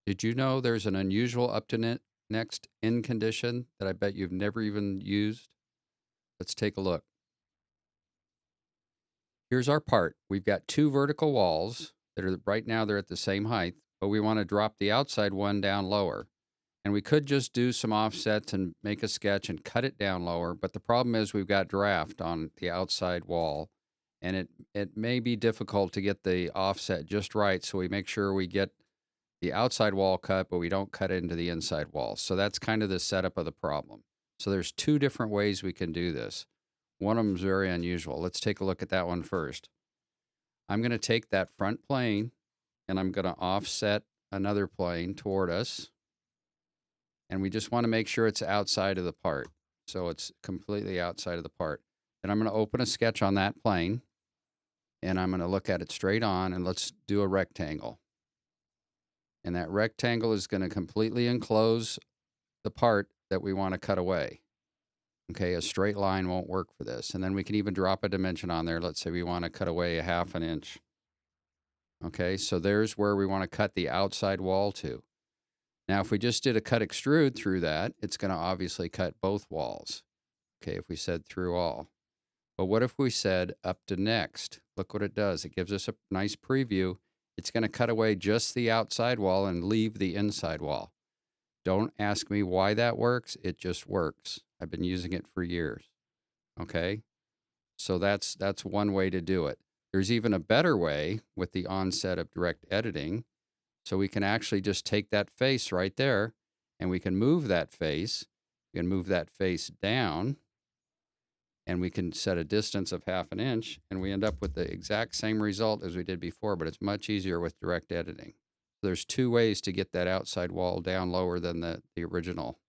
Did you know there's an unusual up to next in condition that I bet you've never even used? Let's take a look. Here's our part. We've got two vertical walls that are right now they're at the same height, but we want to drop the outside one down lower. And we could just do some offsets and make a sketch and cut it down lower, but the problem is we've got draft on the outside wall, and it may be difficult to get the offset just right, so we make sure we get the outside wall cut, but we don't cut into the inside wall. So that's kind of the setup of the problem. So there's two different ways we can do this. One of them is very unusual. Let's take a look at that one first. I'm going to take that front plane and I'm going to offset another plane toward us. And we just want to make sure it's outside of the part. So it's completely outside of the part. Then I'm going to open a sketch on that plane and I'm going to look at it straight on, and let's do a rectangle. And that rectangle is going to completely enclose the part that we want to cut away. Okay, a straight line won't work for this. And then we can even drop a dimension on there. Let's say we want to cut away a 1/2 inch. Okay, so there's where we want to cut the outside wall to. Now, if we just did a cut extrude through that, it's going to obviously cut both walls. Okay, if we said through all. But what if we said up to next? Look what it does. It gives us a nice preview. It's going to cut away just the outside wall and leave the inside wall. Don't ask me why that works. It just works. I've been using it for years. Okay? So that's one way to do it. There's even a better way with the onset of direct editing. So we can actually just take that face right there and we can move that face. We can move that face down and we can set a distance of 1/2 inch and we end up with the exact same result as we did before, but it's much easier with direct editing. There's two ways to get that outside wall down lower than the original